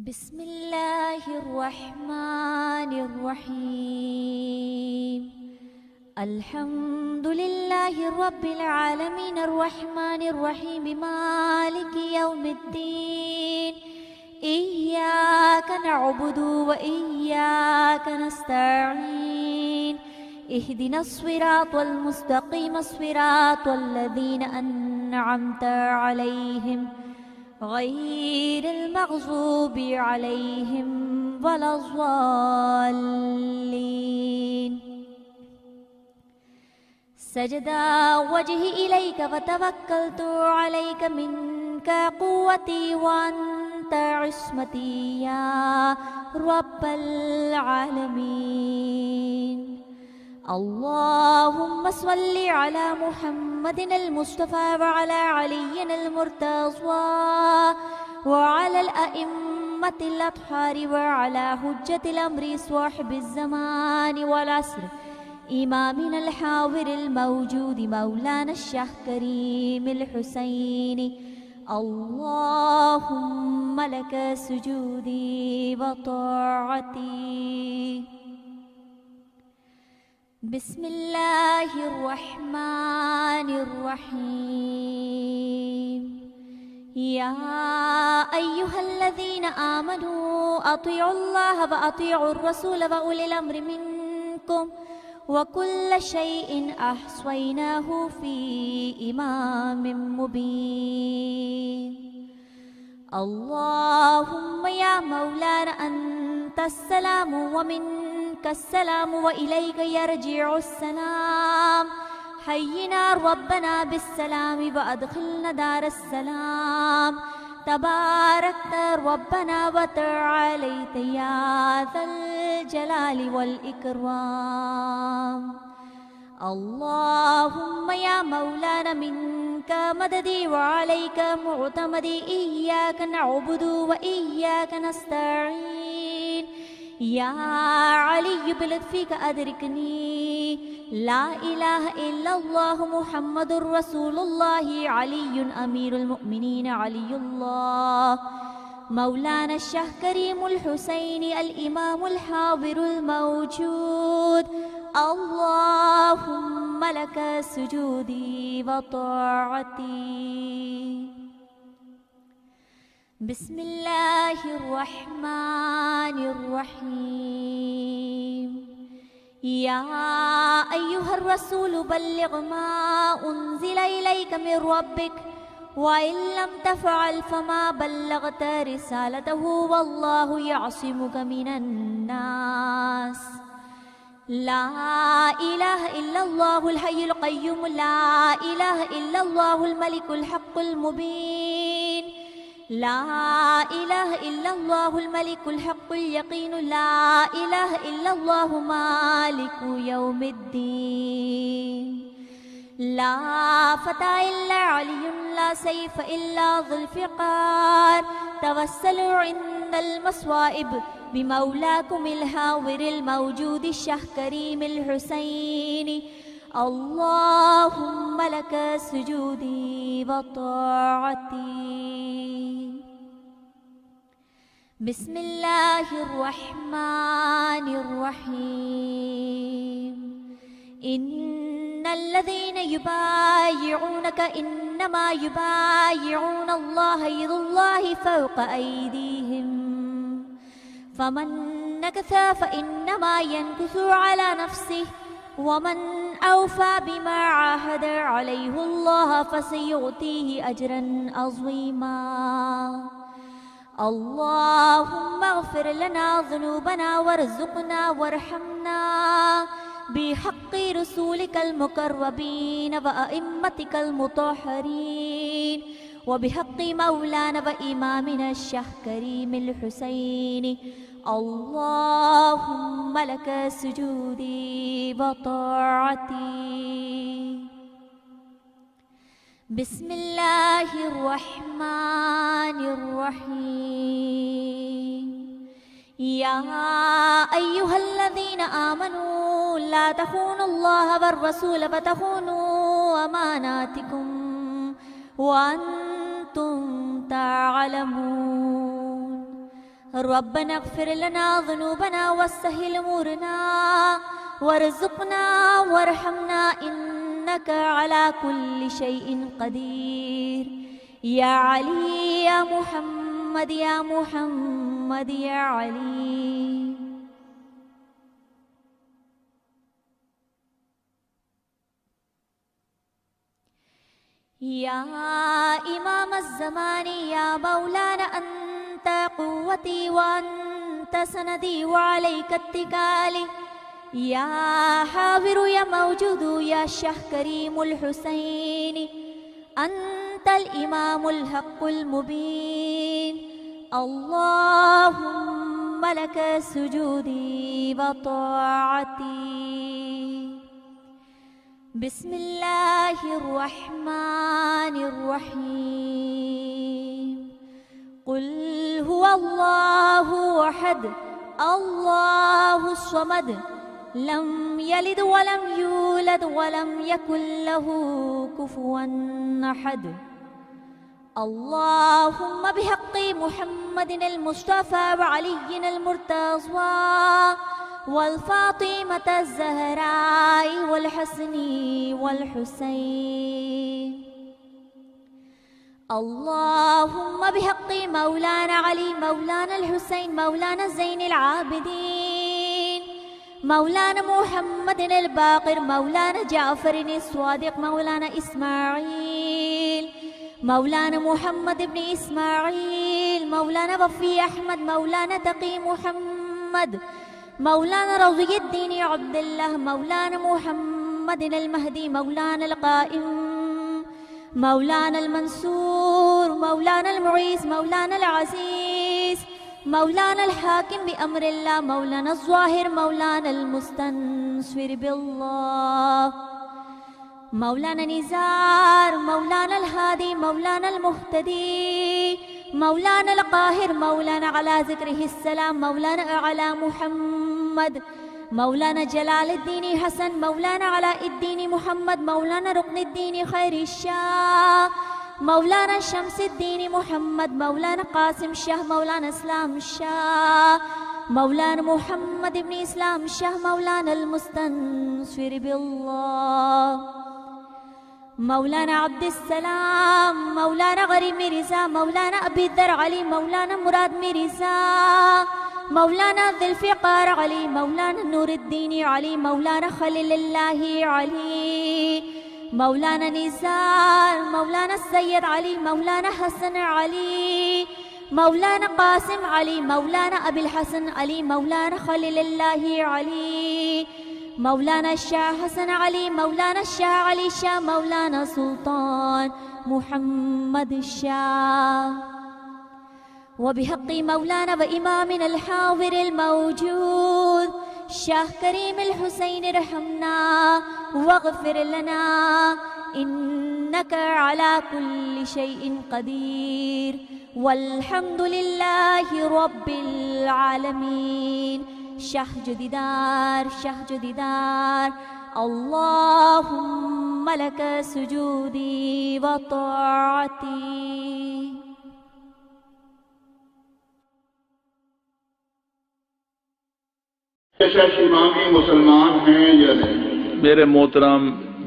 بسم الله الرحمن الرحيم. الحمد لله رب العالمين الرحمن الرحيم مالك يوم الدين. إياك نعبد وإياك نستعين. اهدنا الصراط المستقيم صراط الذين أنعمت عليهم غير المغضوب عليهم ولا الضالين. سجدا وجهي إليك وتوكلت عليك منك قوتي وأنت عصمتي يا رب العالمين. اللهم صل على محمد المصطفى وعلى علي المرتضى وعلى الأئمة الأطهار وعلى حجة الأمر صاحب الزمان والعصر إمامنا الحاضر الموجود مولانا الشيخ كريم الحسيني. اللهم لك سجودي وطاعتي. بسم الله الرحمن الرحيم. يا أيها الذين آمنوا أطيعوا الله وأطيعوا الرسول وأولي الأمر منكم وكل شيء أحصيناه في إمام مبين. اللهم يا مولانا أنت السلام ومنك السلام وإليك يرجع السلام. حينا ربنا بالسلام وأدخلنا دار السلام. تباركت ربنا وتعاليت يا ذا الجلال والإكرام. اللهم يا مولانا منك مددي وعليك معتمدي. إياك نعبد وإياك نستعين. يا علي بلطفك أدركني. لا إله إلا الله محمد رسول الله. علي أمير المؤمنين علي الله مولانا الشيخ كريم الحسيني الإمام الحاضر الموجود. اللهم لك سجودي وطاعتي. بسم الله الرحمن الرحيم. يا أيها الرسول بلغ ما أنزل إليك من ربك وإن لم تفعل فما بلغت رسالته والله يعصمك من الناس. لا إله إلا الله الحي القيوم. لا إله إلا الله الملك الحق المبين. لا إله إلا الله الملك الحق اليقين. لا إله إلا الله مالك يوم الدين. لا فتى إلا علي. لا سيف إلا ذو الفقار. توسلوا عند المصائب بمولاكم الحاضر الموجود الشيخ كريم الحسيني. اللهم لك سجودي وطاعتي. بسم الله الرحمن الرحيم. إن الذين يبايعونك إنما يبايعون الله يد الله فوق أيديهم. فمن نكث فإنما ينكث على نفسه ومن أوفى بما عاهد عليه الله فسيؤتيه أجرا عظيما. اللهم اغفر لنا ذنوبنا وارزقنا وارحمنا بحق رسولك المقربين وأئمتك المطهرين وبحق مولانا وإمامنا الشيخ كريم الحسيني. اللهم لك سجودي وطاعتي. بسم الله الرحمن الرحيم. يا أيها الذين آمنوا لا تخونوا الله والرسول فتخونوا أماناتكم وأنتم تعلمون. रब्बना इग़फ़िर लना ज़ुनूबना वस्सहिल उमूरना वरज़ुक़ना वरहमना इन्नका अला कुल्लि शैइन क़दीर। या अली या मुहम्मद या मुहम्मद या अली। या इमाम ज़मानी या मौलाना अंत क़ुव्वती व अंत सनदी व अलैका इत्तिकाली। या हाज़िरु या मौजूदु या शाह करीमुल हुसैनी अंतल इमामुल हक़्क़ुल मुबीन। अल्लाहुम्मा लका सुजूदी व ताअती। बिस्मिल्लाहिर्रहमानिर्रहीम। कुल हुवल्लाहु अहद अल्लाहुस समद लम यलिद वलम यूलद वलम यकुल लहू कुफुवन अहद। अल्लाहुम्मा बिहक़्क़ि मुहम्मदिनिल मुस्तफ़ा व अलिय्यिनिल मुर्तज़ा वल फ़ातिमतज़ ज़हराई वल हसनी वल हुसैन। अल्लाहुम्मा बिहक़्क़ि मौलाना अली मौलाना अल हुसैन मौलाना ज़ैनिल आबिदीन मौलाना मुहम्मदिनिल बाक़िर मौलाना जाफ़रिनिस स्वादिक़ मौलाना इस्माईल मौलाना मुहम्मद इब्न इस्माईल मौलाना वफ़ी अहमद मौलाना तक़ी मुहम्मद मौलाना रज़ियुद्दीन अब्दुल्लाह मौलाना मुहम्मदिनिल महदी मौलाना अल क़ाइम मौलाना अल मंसूर मौलाना अल मुईज़ मौलाना अल अज़ीज़ मौलाना अल हाकिम बि अम्रिल्लाह मौलाना ज़ाहिर मौलाना अल मुस्तनस्विर बिल्लाह मौलाना निज़ार मौलाना अल हादी मौलाना अल मुहतदी मौलाना अल क़ाहिर मौलाना अला ज़िक्रिहिस्सलाम मौलाना अला मुहम्मद मौलाना जलालुद्दीन हसन मौलाना अलाउद्दीन मुहम्मद मौलाना रुकनुद्दीन खैरिशाह मौलाना शम्सुद्दीन मुहम्मद मौलाना कासिम शाह मौलाना इस्लाम शाह मौलाना मुहम्मद इब्न इस्लाम शाह मौलाना अल मुस्तनस्विर बिल्लाह मौलाना अब्दुस्सलाम मौलाना गरीब मिर्ज़ा मौलाना अबीदर अली मौलाना मुराद मिर्ज़ा मौलाना ज़ुल्फ़िकार अली मौलाना नूरुद्दीन अली मौलाना खलीलुल्लाह अली मौलाना निज़ार मौलाना सैयद अली मौलाना हसन अली मौलाना कासिम अली मौलाना अबुल हसन अली मौलाना खलीलुल्लाह अली मौलाना शाह हसन अली मौलाना शाह अली शाह मौलाना सुल्तान मुहम्मद शाह व बिहक़्क़ि मौलाना व इमामिना अल हाज़िर अल मौजूद शाह करीम अल हुसैन रहमना वग़फ़िर लना इन्नका अला कुल्लि शैइन क़दीर वल्हम्दुलिल्लाहि रब्बिल आलमीन। शाह जुदीदार अल्लाहुम्मा लका सुजूदी व ताअती। इमामी मुसलमान हैं या नहीं? मेरे मोहतरम,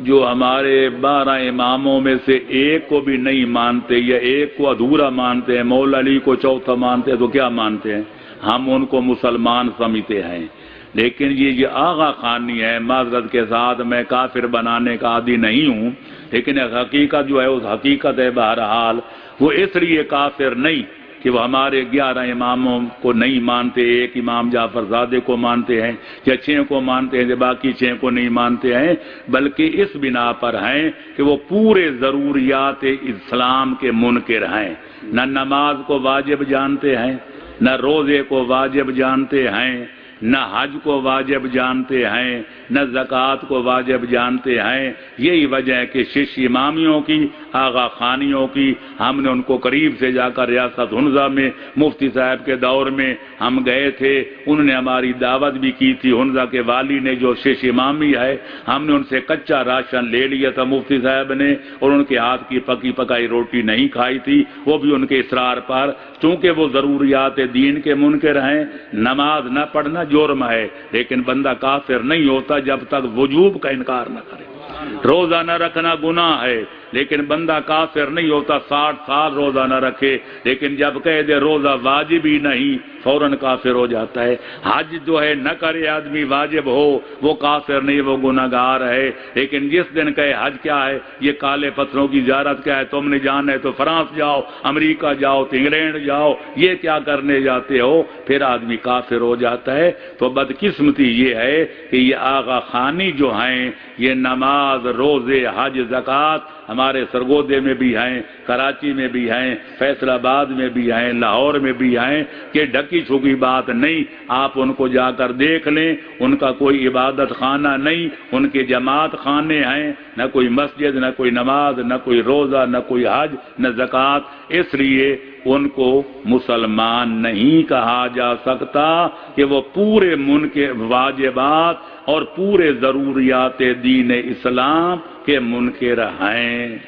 जो हमारे 12 इमामों में से एक को भी नहीं मानते या एक को अधूरा मानते हैं, मौला अली को चौथा मानते हैं, तो क्या मानते हैं? हम उनको मुसलमान समझते हैं। लेकिन ये आगा खानी है। माजरत के साथ मैं काफिर बनाने का आदी नहीं हूँ, लेकिन हकीकत जो है उस हकीकत है। बहरहाल वो इसलिए काफिर नहीं कि वो हमारे 11 इमामों को नहीं मानते, एक इमाम जाफर ज़ादे को मानते हैं या 6 को मानते हैं, बाकी 6 को नहीं मानते हैं, बल्कि इस बिना पर हैं कि वो पूरे ज़रूरियात इस्लाम के मुनकिर हैं। न नमाज को वाजिब जानते हैं, न रोज़े को वाजिब जानते हैं, न हज को वाजिब जानते हैं, न ज़कात को वाजिब जानते हैं। यही वजह है कि शिष्य इमामियों की, आगा खानियों की, हमने उनको करीब से जाकर रियासत हुनजा में मुफ्ती साहब के दौर में हम गए थे, उन्होंने हमारी दावत भी की थी। हुनजा के वाली ने, जो शिष्य इमामी है, हमने उनसे कच्चा राशन ले लिया था मुफ्ती साहब ने, और उनके हाथ की पकी पकाई रोटी नहीं खाई थी, वो भी उनके इसरार पर। चूंकि वो जरूरियात दीन के मुनकर हैं, नमाज न पढ़ना जुर्म है, लेकिन बंदा काफिर नहीं होता जब तक वजूब का इनकार न करे। रोजा न रखना गुनाह है, लेकिन बंदा काफिर नहीं होता 60 साल रोजा न रखे, लेकिन जब कह दे रोजा वाजिब ही नहीं, फौरन काफिर हो जाता है। हज जो है न करे आदमी वाजिब हो, वो काफिर नहीं, वो गुनाहगार है। लेकिन जिस दिन कहे हज क्या है, ये काले पत्थरों की ज़ियारत क्या है, तुमने जाना है तो फ्रांस जाओ, अमेरिका जाओ, तो इंग्लैंड जाओ, ये क्या करने जाते हो, फिर आदमी काफिर हो जाता है। तो बदकिस्मती ये है कि ये आगा खानी जो हैं, ये नमाज, रोजे, हज, ज़कात हमारे सरगोदे में भी हैं, कराची में भी हैं, फैसलाबाद में भी हैं, लाहौर में भी हैं, कि ढकी छुपी बात नहीं। आप उनको जाकर देख लें, उनका कोई इबादत खाना नहीं, उनके जमात खाने हैं, न कोई मस्जिद, न कोई नमाज, न कोई रोज़ा, न कोई हज, न ज़कात। इसलिए उनको मुसलमान नहीं कहा जा सकता कि वो पूरे मुनके वाजिबात और पूरे ज़रूरियात दीन इस्लाम के मुनकर हैं।